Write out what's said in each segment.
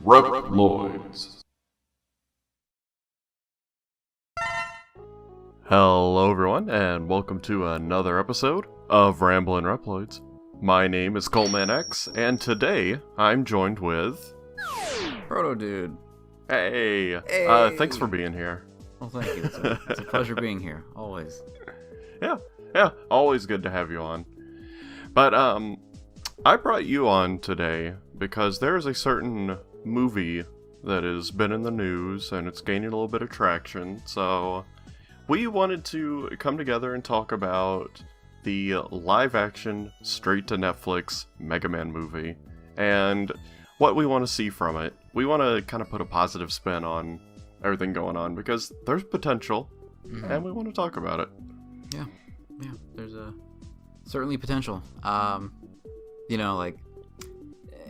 Reploids. Hello everyone, and welcome to another episode of Ramblin Reploids. My name is ColemanX, and today I'm joined with... Protodude. Hey! Thanks for being here. Well, thank you. It's a pleasure being here, always. Yeah, always good to have you on. But, I brought you on today because there's a certain movie that has been in the news, and it's gaining a little bit of traction, so we wanted to come together and talk about the live-action, straight-to-Netflix Mega Man movie, and what we want to see from it. We want to kind of put a positive spin on everything going on, because there's potential, and we want to talk about it. Yeah, there's certainly potential.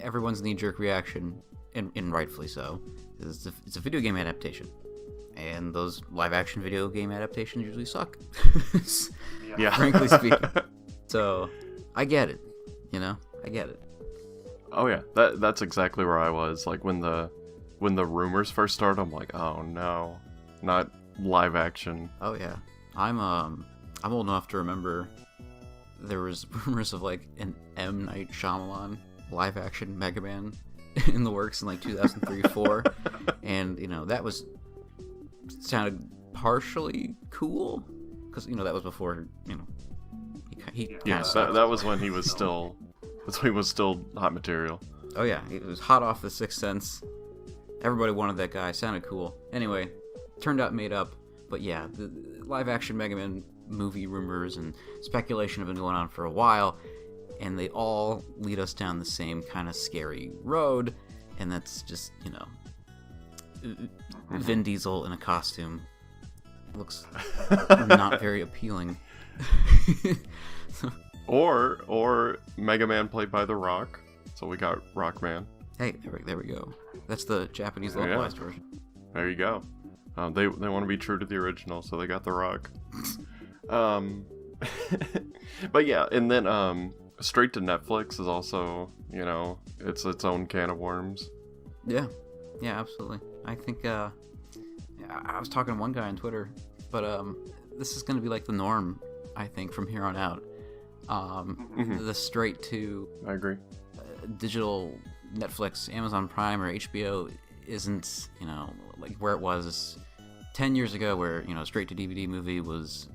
Everyone's knee-jerk reaction, and rightfully so, is it's a video game adaptation. And those live-action video game adaptations usually suck. Yeah. Frankly speaking. So, I get it. I get it. Oh yeah, that's exactly where I was. Like, when the rumors first started, I'm like, oh no, not live action. Oh yeah. I'm old enough to remember there was rumors of like an M. Night Shyamalan live-action Mega Man in the works in like 2003-4, and that sounded partially cool because that was before he that was when he was still hot material. Oh yeah, it was hot off The Sixth Sense. Everybody wanted that guy. Sounded cool. Anyway, turned out made up. But yeah, the live-action Mega Man movie rumors and speculation have been going on for a while, and they all lead us down the same kind of scary road, and that's just, Vin Diesel in a costume. Looks not very appealing. Or Mega Man played by The Rock, so we got Rockman. Hey, there we go. That's the Japanese localized version. There you go. They want to be true to the original, so they got The Rock. But yeah, and then straight to Netflix is also, it's its own can of worms. Yeah, absolutely. I think I was talking to one guy on Twitter, but this is going to be like the norm, I think, from here on out. The straight to I agree. Digital Netflix, Amazon Prime, or HBO isn't, like where it was 10 years ago, where, straight to DVD movie was,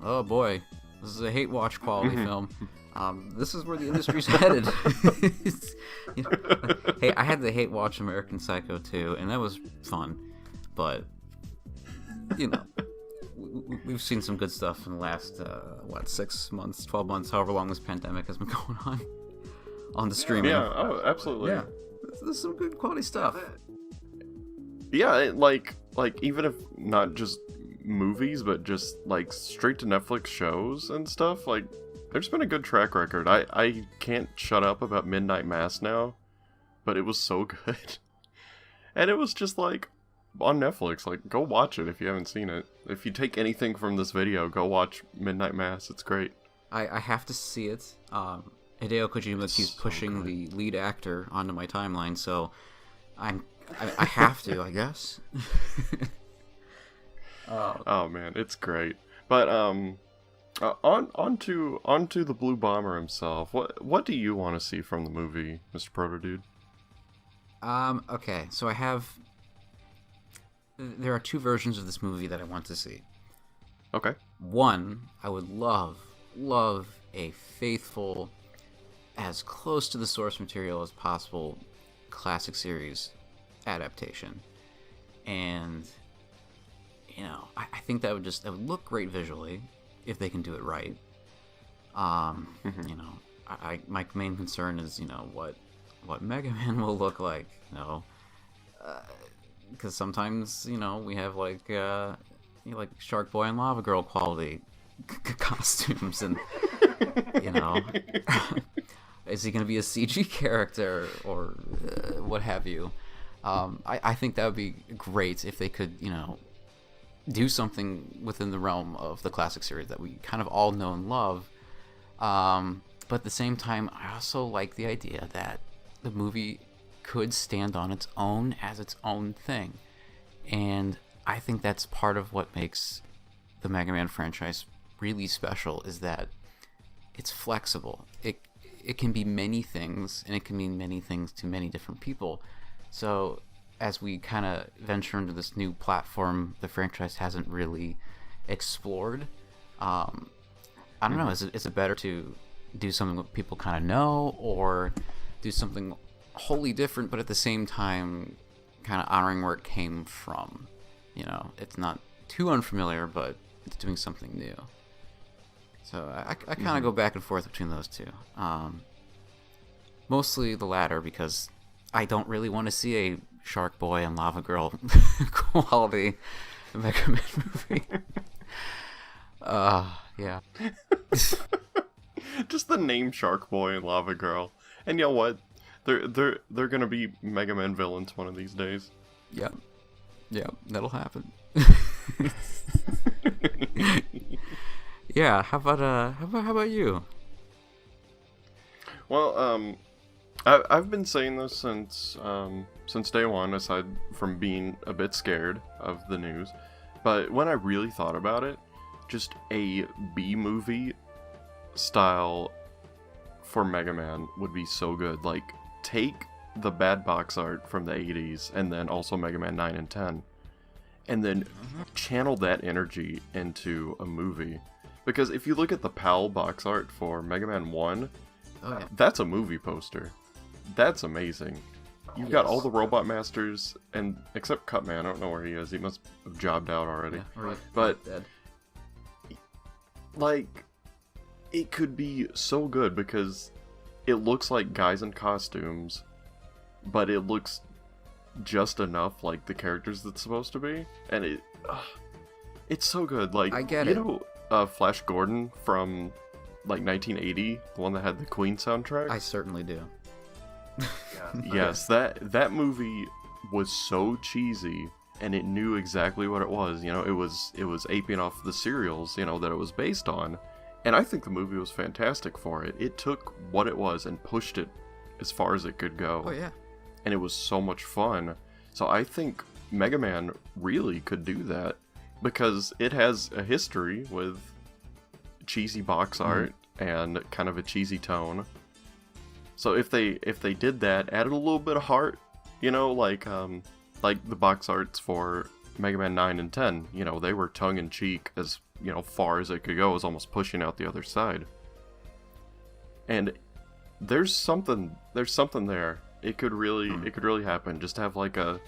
oh boy, this is a hate watch quality film. This is where the industry's headed. Hey, I had to hate watch American Psycho 2, and that was fun, but we've seen some good stuff in the last 6 months, 12 months, however long this pandemic has been going on the streaming. Yeah, oh, absolutely. Yeah, there's some good quality stuff. Yeah, like even if not just movies, but just like straight to Netflix shows and stuff, like there's been a good track record. I can't shut up about Midnight Mass now, but it was so good. And it was just like on Netflix, like go watch it if you haven't seen it. If you take anything from this video, go watch Midnight Mass. It's great. I have to see it. Hideo Kojima keeps pushing the lead actor onto my timeline, so I have to, I guess. Oh man, it's great. But onto the Blue Bomber himself. What do you want to see from the movie, Mr. Protodude? Okay, so there are two versions of this movie that I want to see. Okay. One, I would love a faithful, as close to the source material as possible, classic series adaptation. And I think that would look great visually if they can do it right. My main concern is what Mega Man will look like, because sometimes we have like Shark Boy and Lava Girl quality costumes, and is he going to be a CG character or what have you? I think that would be great if they could do something within the realm of the classic series that we kind of all know and love. But at the same time, I also like the idea that the movie could stand on its own as its own thing. And I think that's part of what makes the Mega Man franchise really special, is that it's flexible. It can be many things, and it can mean many things to many different people. So as we kind of venture into this new platform the franchise hasn't really explored, I don't know, is it better to do something that people kind of know, or do something wholly different but at the same time kind of honoring where it came from? You know, it's not too unfamiliar, but it's doing something new. So I kind of go back and forth between those two. Mostly the latter, because I don't really want to see a Shark Boy and Lava Girl quality Mega Man movie. Yeah. Just the name Shark Boy and Lava Girl. And you know what? They're gonna be Mega Man villains one of these days. Yep, that'll happen. Yeah, how about you? Well, I've been saying this since day one, aside from being a bit scared of the news. But when I really thought about it, just a B-movie style for Mega Man would be so good. Like, take the bad box art from the 80s, and then also Mega Man 9 and 10, and then channel that energy into a movie. Because if you look at the PAL box art for Mega Man 1, that's a movie poster. That's amazing. You've got all the Robot Masters, and except Cutman, I don't know where he is. He must have jobbed out already. Yeah, but dead. Like, it could be so good because it looks like guys in costumes, but it looks just enough like the characters that's supposed to be, and it's so good. Like, I get you it. know, Flash Gordon from like 1980, the one that had the Queen soundtrack. I certainly do. Yes, that movie was so cheesy, and it knew exactly what it was. You know, it was aping off the serials, you know, that it was based on. And I think the movie was fantastic for it. It took what it was and pushed it as far as it could go. Oh yeah. And it was so much fun. So I think Mega Man really could do that, because it has a history with cheesy box art and kind of a cheesy tone. So if they did that, added a little bit of heart, you know, like the box arts for Mega Man 9 and 10, you know, they were tongue-in-cheek as, you know, far as it could go. It was almost pushing out the other side. And there's something there. It could really happen. Just have like a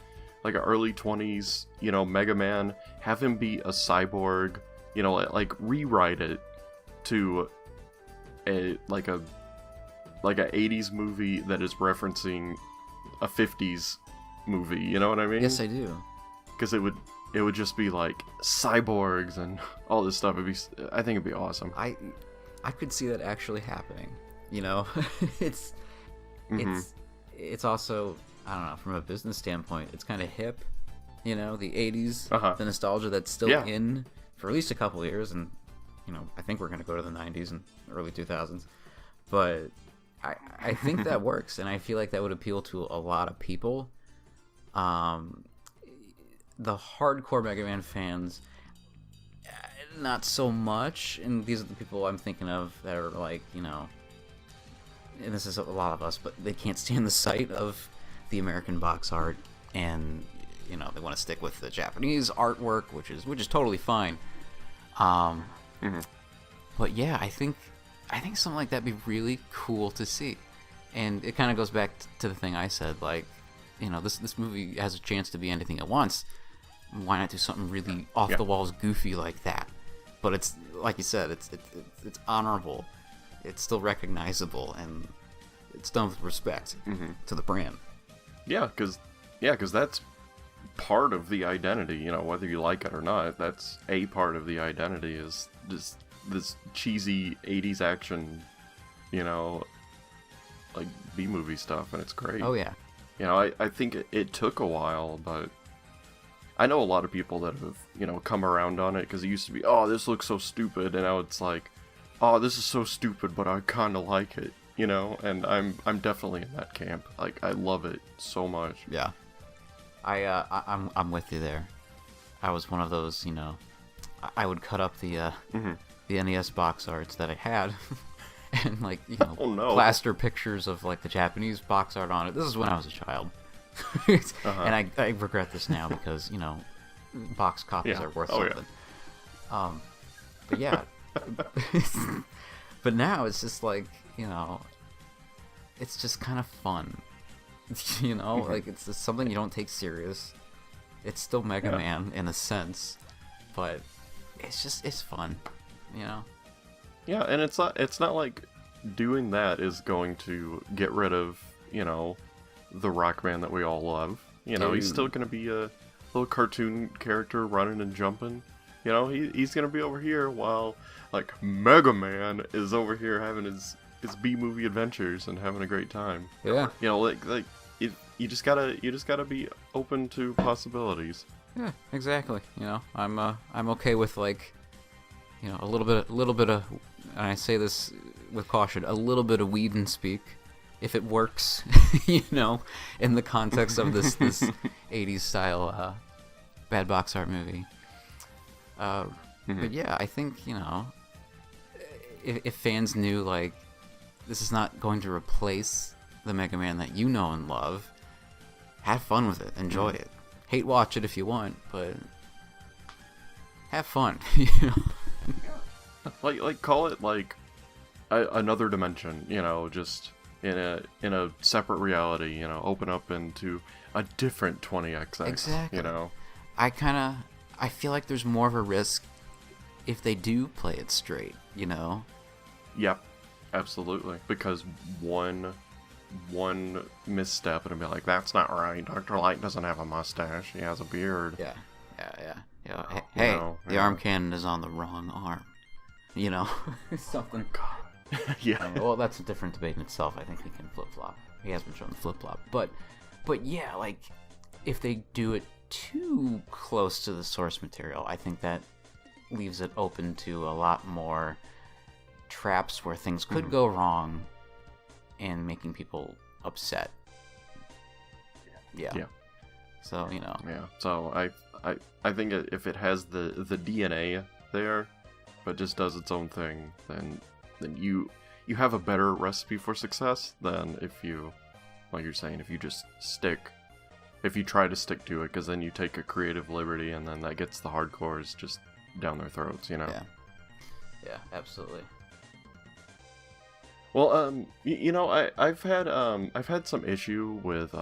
early 20s, you know, Mega Man, have him be a cyborg, you know, like rewrite it to a 80s movie that is referencing a 50s movie, you know what I mean? Yes, I do. Because it would just be like cyborgs and all this stuff. I think it'd be awesome. I could see that actually happening. You know, it's also, I don't know, from a business standpoint, it's kind of hip. You know, the 80s, the nostalgia that's still in for at least a couple of years, and you know, I think we're gonna go to the 90s and early 2000s. But I think that works, and I feel like that would appeal to a lot of people. The hardcore Mega Man fans, not so much, and these are the people I'm thinking of that are like, you know, and this is a lot of us, but they can't stand the sight of the American box art, and you know, they want to stick with the Japanese artwork, which is totally fine. But yeah, I think something like that'd be really cool to see, and it kind of goes back to the thing I said, like, you know, this movie has a chance to be anything it wants. Why not do something really off the walls, goofy like that? But it's like you said, it's honorable, it's still recognizable, and it's done with respect to the brand. Yeah, because that's part of the identity. You know, whether you like it or not, that's a part of the identity, is just this cheesy 80s action, you know, like B-movie stuff, and it's great. Oh yeah. You know, I think it took a while, but I know a lot of people that have, you know, come around on it, because it used to be, oh, this looks so stupid, and now it's like, oh, this is so stupid, but I kind of like it. you know, and I'm definitely in that camp. Like, I love it so much. Yeah. I'm with you there. I was one of those, you know, I would cut up the NES box arts that I had and, like, you know, Oh, no. plaster pictures of, like, the Japanese box art on it. This is when I was a child. And I regret this now because, you know, box copies are worth something. Yeah. But yeah. But now it's just like, you know, it's just kind of fun. You know, like, it's just something you don't take serious. It's still Mega Man in a sense, but it's fun, you know? Yeah, and it's not like doing that is going to get rid of, you know, the Rockman that we all love. You know, he's still going to be a little cartoon character running and jumping. You know, he's going to be over here while, like, Mega Man is over here having his B-movie adventures and having a great time. Yeah. You know, like you just gotta be open to possibilities. Yeah, exactly. You know, I'm okay with, like, you know, a little bit of, and I say this with caution, a little bit of weed and speak, if it works, you know, in the context of this 80s style bad box art movie. But yeah, I think, you know, if fans knew, like, this is not going to replace the Mega Man that you know and love, have fun with it, enjoy it. Hate watch it if you want, but have fun. You know? Like call it like another dimension, you know, just in a separate reality, you know, open up into a different 20XX. Exactly. You know, I feel like there's more of a risk if they do play it straight, you know? Yep, absolutely. Because one misstep and it'd be like, that's not right. Dr. Light doesn't have a mustache. He has a beard. Yeah. You know, hey, the arm cannon is on the wrong arm. You know, something. God. Yeah. Well, that's a different debate in itself. I think he can flip-flop. He has been shown the flip-flop. But yeah, like, if they do it too close to the source material, I think that leaves it open to a lot more traps where things could go wrong and making people upset. Yeah. So, you know. Yeah. So I think if it has the DNA there, but just does its own thing, then you have a better recipe for success than if you, like you're saying, if you try to stick to it, because then you take a creative liberty and then that gets the hardcores just down their throats, you know. Yeah, absolutely. Well, you know, I've had some issue with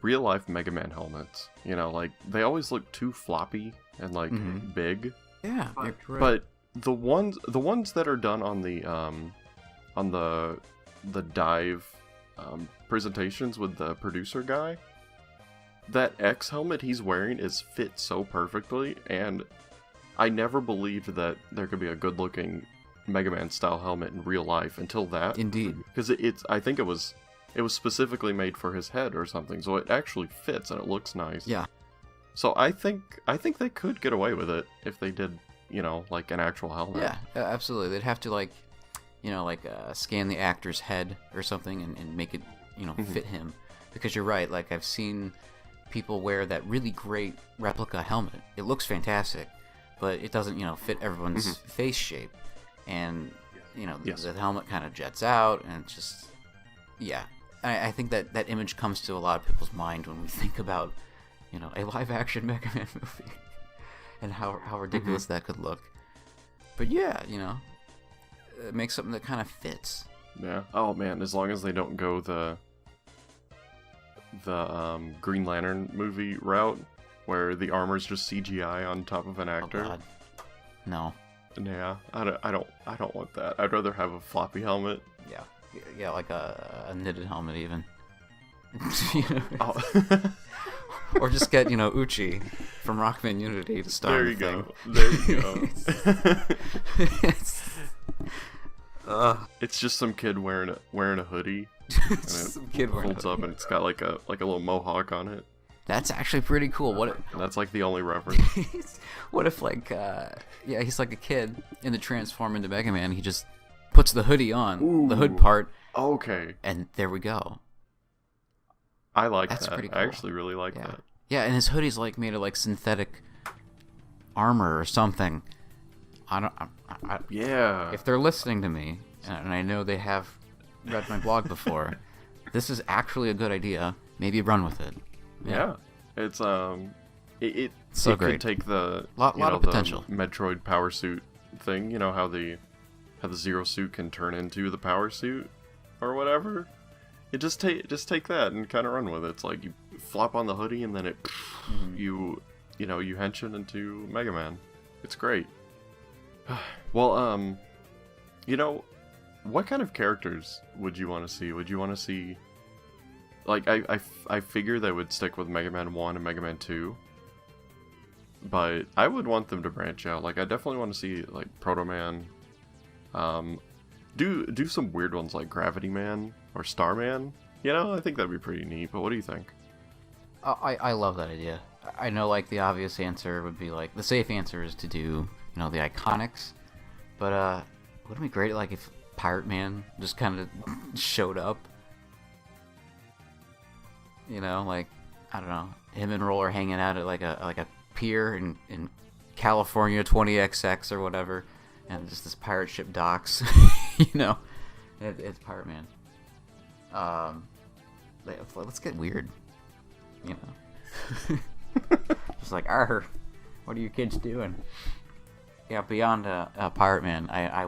real life Mega Man helmets. You know, like, they always look too floppy and, like, big. Yeah, you're correct. But the ones that are done on the dive presentations with the producer guy, that X helmet he's wearing is fit so perfectly, and I never believed that there could be a good looking Mega Man style helmet in real life until that. Indeed. Because I think it was specifically made for his head or something, so it actually fits and it looks nice. Yeah. So I think they could get away with it if they did, you know, like an actual helmet. Yeah, absolutely. They'd have to, like, you know, like, scan the actor's head or something and make it, you know, fit him. Because you're right, like, I've seen people wear that really great replica helmet. It looks fantastic, but it doesn't, you know, fit everyone's face shape. And, you know, the helmet kind of jets out, and it's just, yeah. I think that image comes to a lot of people's mind when we think about, you know, a live-action Mega Man movie, and how ridiculous that could look. But yeah, you know, make something that kind of fits. Yeah. Oh man, as long as they don't go the Green Lantern movie route, where the armor's just CGI on top of an actor. Oh God. No. Yeah, I don't want that. I'd rather have a floppy helmet. Yeah, like a knitted helmet even. Or just get, you know, Uchi from Rockman Unity to start. There you go. There you go. It's just some kid wearing a hoodie. And some kid wearing folds up and it's got like a little mohawk on it. That's actually pretty cool. That's like the only reference. What if, like, he's like a kid in the transform into Mega Man. He just puts the hoodie on, the hood part. Okay. And there we go. I like That's that. pretty cool. I actually really like Yeah. that. Yeah, and his hoodie's like made of like synthetic armor or something. Yeah. If they're listening to me, and I know they have read my blog before, this is actually a good idea. Maybe run with it. Yeah. It's it So it great. could take the Lot of potential. the Metroid power suit thing. You know how the Zero suit can turn into the power suit or whatever. It just take that and kind of run with it. It's like you flop on the hoodie and then it you hench into Mega Man. It's great. Well, what kind of characters would you want to see? Would you want to see, like, I figure they would stick with Mega Man 1 and Mega Man 2, but I would want them to branch out. Like, I definitely want to see, like, Proto Man, do some weird ones like Gravity Man or Starman. I think that'd be pretty neat, but what do you think? I love that idea. I know, like, the obvious answer would be, like, the safe answer is to do, the Iconics, but, wouldn't it be great, like, if Pirate Man just kind of showed up? Like, I don't know, him and Roller hanging out at, like a pier in California 20XX or whatever, and just this pirate ship docks, it's Pirate Man. Let's get weird, just like, what are you kids doing? Yeah, beyond Pirate Man, I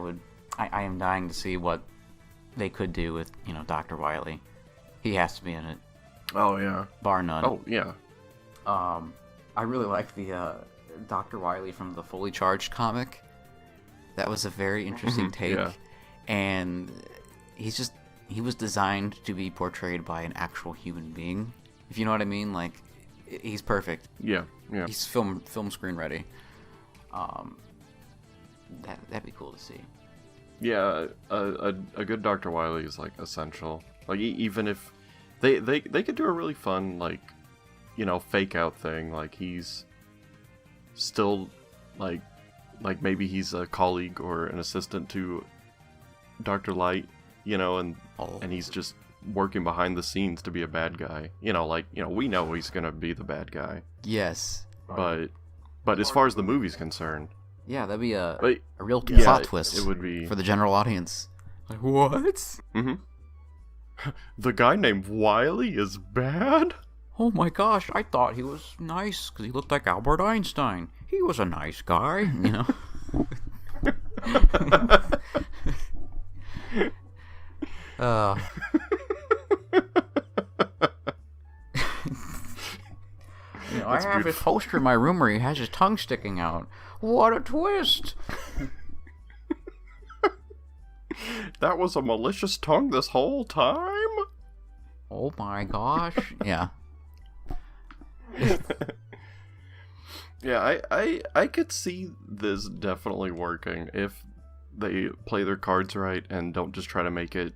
am dying to see what they could do with, Dr. Wily. He has to be in it. Oh, yeah. Bar none. Oh, yeah. I really like the Dr. Wily from the Fully Charged comic. That was a very interesting take. Yeah. And he was designed to be portrayed by an actual human being. If you know what I mean? Like, he's perfect. Yeah. He's film screen ready. That'd be cool to see. Yeah, a good Dr. Wily is, like, essential. Like, even if they could do a really fun, like, fake out thing. Like, he's still, like maybe he's a colleague or an assistant to Dr. Light, and he's just working behind the scenes to be a bad guy. We know he's gonna be the bad guy. Yes. But as far as the movie's concerned, yeah, that'd be a real plot twist. It would be for the general audience. Like, what? Mm-hmm. The guy named Wily is bad? Oh my gosh, I thought he was nice because he looked like Albert Einstein. He was a nice guy, I have his poster in my room where he has his tongue sticking out. What a twist! That was a malicious tongue this whole time? Oh my gosh. Yeah. Yeah, I could see this definitely working if they play their cards right and don't just try to make it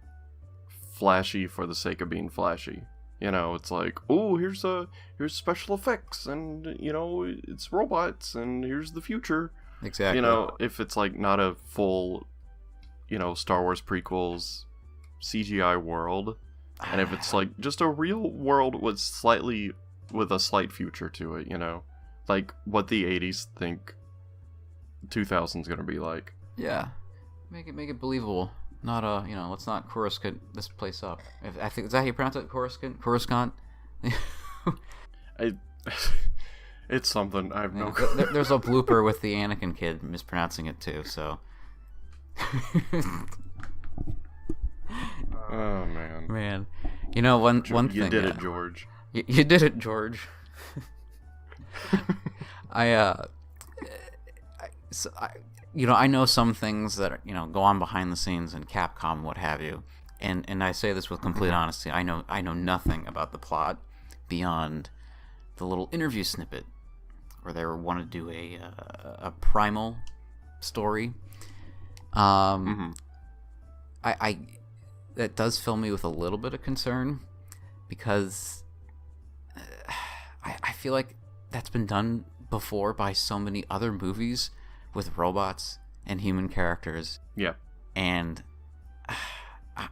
flashy for the sake of being flashy. It's like, oh, here's special effects, and it's robots, and here's the future. Exactly. If it's like not a full, Star Wars prequels CGI world, and if it's like just a real world with a slight future to it, like what the 80s think 2000's gonna be like. Yeah, make it believable. Not let's not Coruscant this place up. I think, is that how you pronounce it? Coruscant. It's something I've no. There's a blooper with the Anakin kid mispronouncing it too. So. Oh man. One thing. You did it, George. You did it, George. I know some things that go on behind the scenes in Capcom, what have you, and I say this with complete honesty. I know nothing about the plot beyond the little interview snippet where they want to do a primal story. That does fill me with a little bit of concern because I feel like that's been done before by so many other movies with robots and human characters. Yeah. And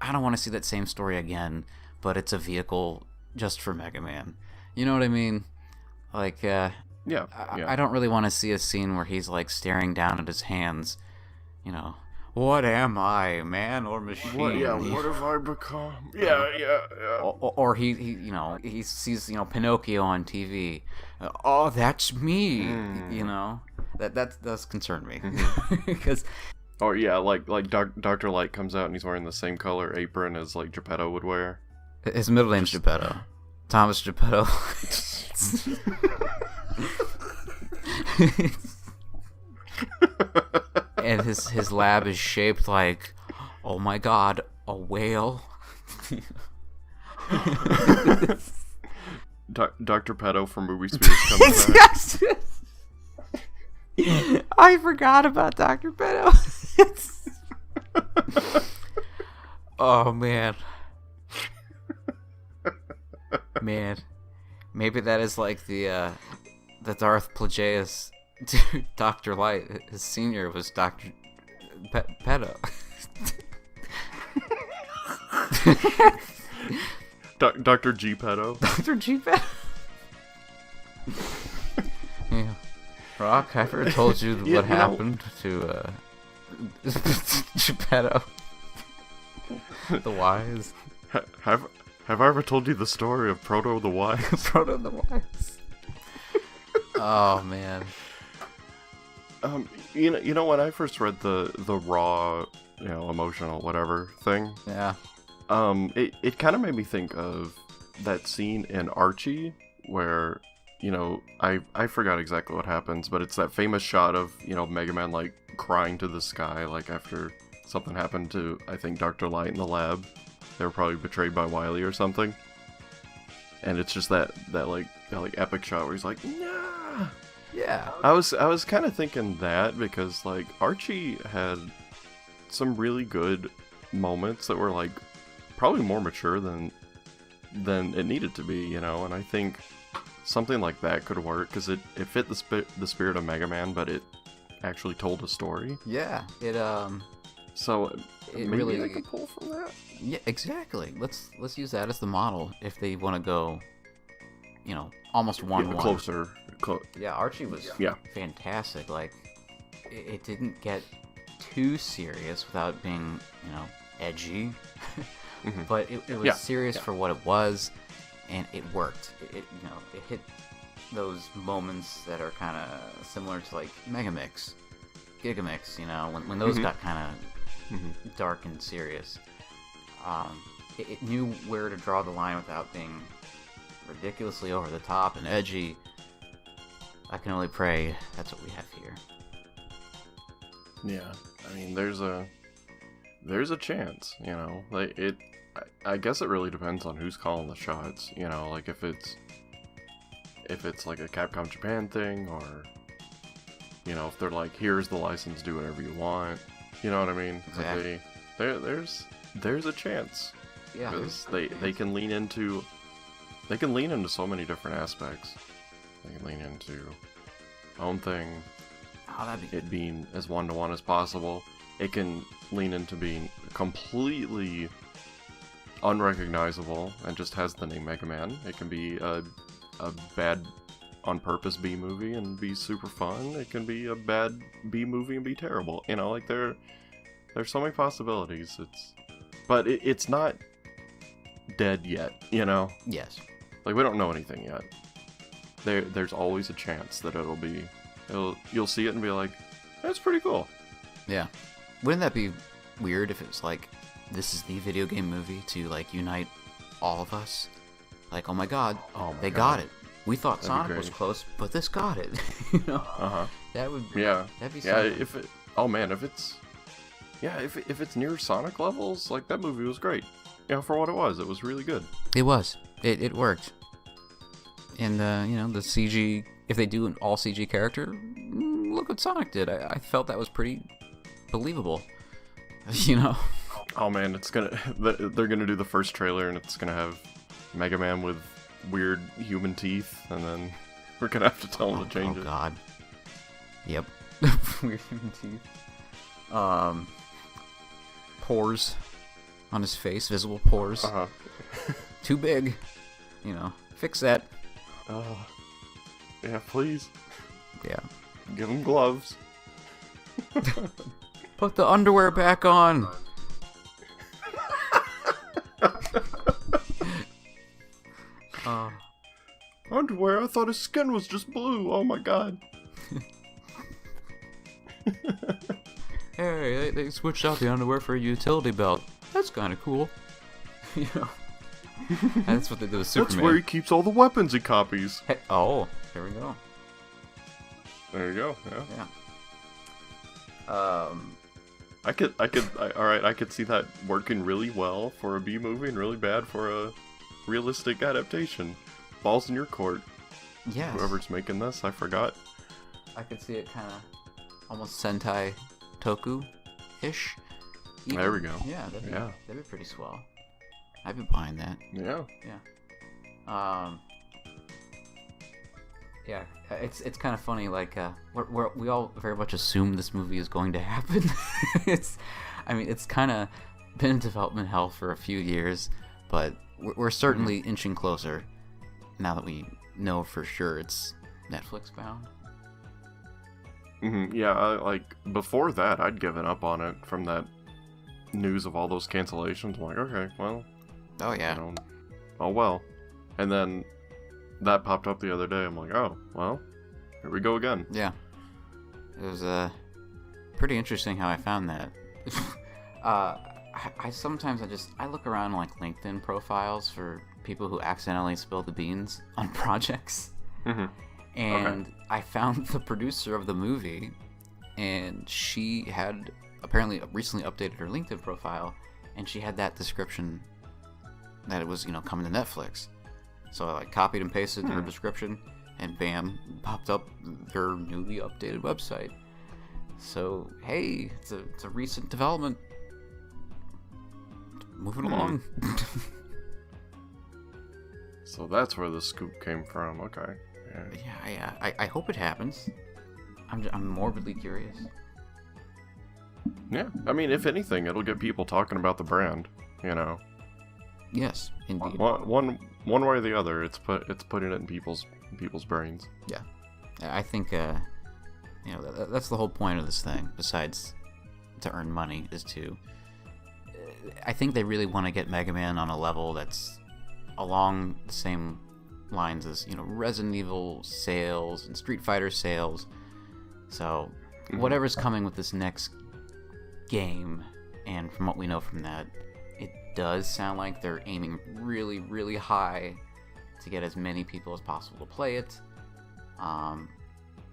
I don't want to see that same story again, but it's a vehicle just for Mega Man. You know what I mean? Like, Yeah. I don't really want to see a scene where he's like staring down at his hands. You know, what am I, man or machine? What have I become? Yeah. Or he sees Pinocchio on TV. Oh, that's me. You know, that does concern me because. Or yeah, like Dr. Light comes out and he's wearing the same color apron as like Geppetto would wear. His middle name's Geppetto. Thomas Geppetto. And his lab is shaped like, oh my god, a whale. Dr. Pedo from Movie Spears comes back. I forgot about Dr. Pedo. Oh man. Man. Maybe that is like the Darth Plagueis Dr. Light. His senior was Dr. Pedo. Dr. G Pedo. Dr. G Pedo. Yeah. Rock, have I ever told you what happened to Geppetto? The Wise. Have I ever told you the story of Proto the Wise? Proto the Wise. Oh man. You know when I first read the raw, emotional whatever thing. Yeah. It kind of made me think of that scene in Archie where, I forgot exactly what happens, but it's that famous shot of, Mega Man like crying to the sky, like after something happened to, I think, Dr. Light in the lab. They were probably betrayed by Wily or something. And it's just that epic shot where he's like, nah. Yeah. I was kind of thinking that because like Archie had some really good moments that were like probably more mature than it needed to be, and I think something like that could work because it fit the spirit of Mega Man, but it actually told a story. Yeah. So it maybe really they could pull from that. Yeah, exactly. Let's use that as the model if they want to go, almost one closer. Yeah, Archie was fantastic. Like, it didn't get too serious without being, edgy, Mm-hmm. but it was serious for what it was, and it worked. It hit those moments that are kind of similar to like Megamix, Gigamix. When those got kind of dark and serious. It knew where to draw the line without being ridiculously over the top and edgy. I can only pray that's what we have here. Yeah, I mean, there's a chance, like it. I guess it really depends on who's calling the shots, like if it's like a Capcom Japan thing, or if they're like, here's the license, do whatever you want, you know what I mean? Exactly. Like there's a chance. Yeah, because they can lean into so many different aspects. They can lean into own thing, it being as one-to-one as possible. It can lean into being completely unrecognizable and just has the name Mega Man. It can be a bad on purpose B movie and be super fun. It can be a bad B movie and be terrible. Like there's so many possibilities. But it's not dead yet, Yes. Like, we don't know anything yet. There's always a chance that you'll see it and be like, that's pretty cool. Yeah. Wouldn't that be weird if it was like, this is the video game movie to like unite all of us? Like, oh my god, they got it. We thought Sonic was close, but this got it. That would that'd be something. If it's near Sonic levels, like, that movie was great. For what it was really good. It was. It worked. And the CG, if they do an all CG character, look what Sonic did. I felt that was pretty believable. Oh man, they're gonna do the first trailer and it's gonna have Mega Man with weird human teeth, and then we're gonna have to tell them to change it. Oh god. Yep. Weird human teeth. Pores. on his face, visible pores. Uh-huh. Too big. Fix that. Yeah, please. Yeah. Give him gloves. Put the underwear back on. Underwear? I thought his skin was just blue. Oh my god. Hey, they switched out the underwear for a utility belt. That's kind of cool. That's what they do with Superman. That's where he keeps all the weapons he copies. Hey, oh, there we go. There you go. Yeah. I could see that working really well for a B movie and really bad for a realistic adaptation. Balls in your court. Yes. Whoever's making this, I forgot. I could see it kind of almost Sentai Toku-ish. There we go. Yeah, that'd be pretty swell. I'd be behind that. Yeah. Yeah. It's kind of funny. Like we all very much assume this movie is going to happen. It's kind of been in development hell for a few years, but we're certainly inching closer now that we know for sure it's Netflix bound. Yeah, before that, I'd given up on it from that news of all those cancellations. I'm like, okay, well. Oh, yeah. Oh, well. And then that popped up the other day. I'm like, oh, well, here we go again. Yeah. It was pretty interesting how I found that. I sometimes I look around LinkedIn profiles for people who accidentally spill the beans on projects. And I found the producer of the movie, and she had apparently recently updated her LinkedIn profile, and she had that description that it was, coming to Netflix. So I copied and pasted her description, and bam, popped up her newly updated website. So hey, it's a recent development. Moving along. So that's where the scoop came from. Okay. Yeah. I hope it happens. I'm morbidly curious. Yeah, if anything, it'll get people talking about the brand. Yes, indeed. One way or the other, it's putting it in people's brains. Yeah, I think that's the whole point of this thing. Besides to earn money, is to. I think they really want to get Mega Man on a level that's along the same lines as Resident Evil sales and Street Fighter sales. So whatever's coming with this next game, and from what we know from that, it does sound like they're aiming really, really high to get as many people as possible to play it.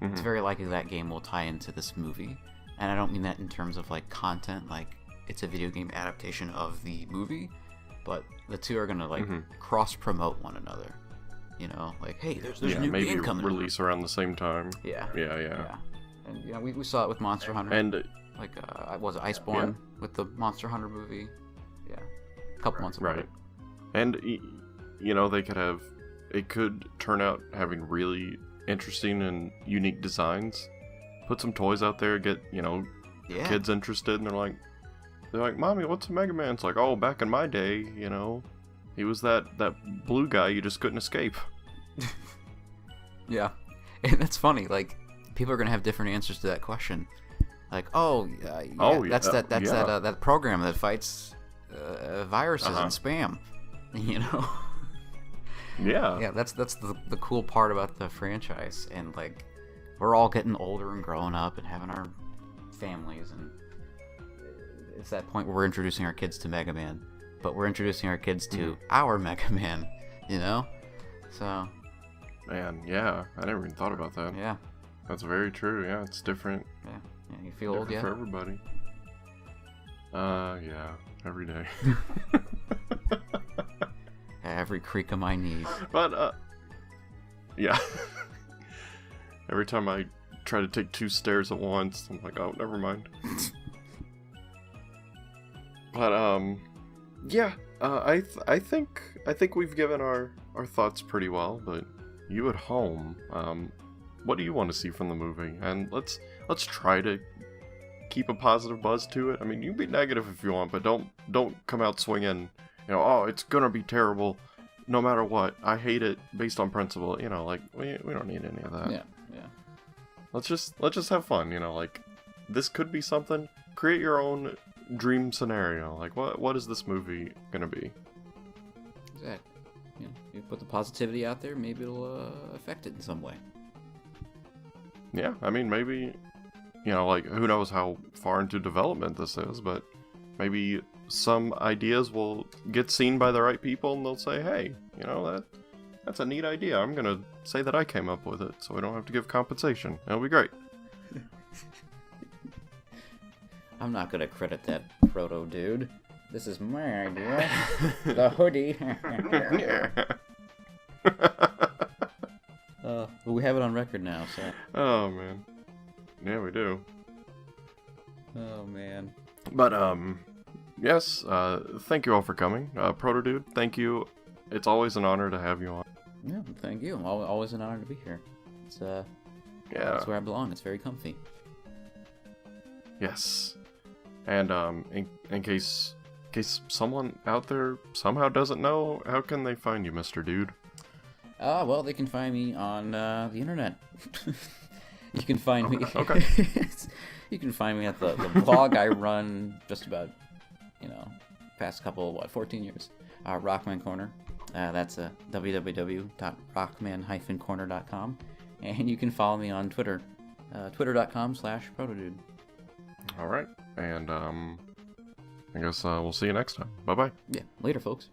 It's very likely that game will tie into this movie, and I don't mean that in terms of content, it's a video game adaptation of the movie, but the two are gonna cross promote one another. Hey, there's a new maybe game coming. Release around the same time. Yeah. And we saw it with Monster Hunter. And was it Iceborne with the Monster Hunter movie? Yeah, a couple months ago. Right. And it could turn out having really interesting and unique designs. Put some toys out there, get kids interested, and they're like, Mommy, what's a Mega Man? It's like, oh, back in my day, he was that blue guy you just couldn't escape. Yeah, and that's funny. People are gonna have different answers to that question. That's that program that fights viruses and spam. Yeah, that's the cool part about the franchise, and we're all getting older and growing up and having our families, and it's that point where we're introducing our kids to Mega Man, but we're introducing our kids to our Mega Man, so. Man, yeah, I never even thought about that. Yeah. That's very true, yeah, it's different. Yeah, you feel old yet? For everybody. Yeah, every day. Every creak of my knees. But, yeah. Every time I try to take 2 stairs at once, I'm like, oh, never mind. But, yeah, I think we've given our thoughts pretty well, but you at home, what do you want to see from the movie? And let's try to keep a positive buzz to it. I mean, you can be negative if you want, but don't come out swinging, you know, oh, it's gonna be terrible no matter what. I hate it based on principle. You know, like, we don't need any of that. Yeah. Let's just have fun, you know, like, this could be something. Create your own dream scenario. Like, what is this movie gonna be? Exactly. You know, you put the positivity out there, maybe it'll affect it in some way. Yeah, I mean, maybe, you know, like, who knows how far into development this is, but maybe some ideas will get seen by the right people and they'll say, hey, you know, that's a neat idea. I'm gonna say that I came up with it, so we don't have to give compensation. It'll be great. I'm not gonna credit that Protodude. This is my idea. The hoodie. But we have it on record now, so. Oh, man. Yeah, we do. Oh, man. But, yes, thank you all for coming. Protodude, thank you. It's always an honor to have you on. Yeah, thank you. Always an honor to be here. It's, yeah. It's where I belong. It's very comfy. Yes. And, in case someone out there somehow doesn't know, how can they find you, Mr. Dude? Well, they can find me on the internet. You can find me. Okay. You can find me at the blog I run just about, you know, past couple 14 years. Rockman Corner. That's www.rockman-corner.com, and you can follow me on Twitter, twitter.com/Protodude. All right, and I guess we'll see you next time. Bye bye. Yeah, later, folks.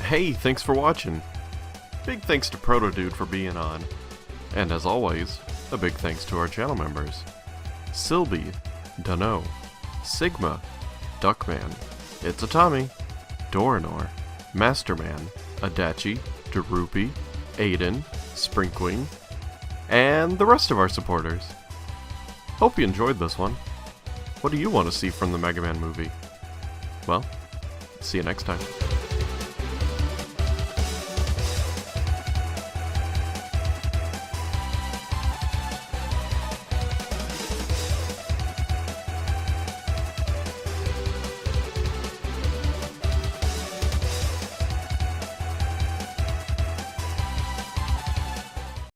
Hey, thanks for watching. Big thanks to Protodude for being on. And as always, a big thanks to our channel members. Sylvie, Dunno, Sigma, Duckman, It's a Tommy, Doranor, Masterman, Adachi, Darupi, Aiden, Sprinkwing, and the rest of our supporters. Hope you enjoyed this one. What do you want to see from the Mega Man movie? Well, see you next time.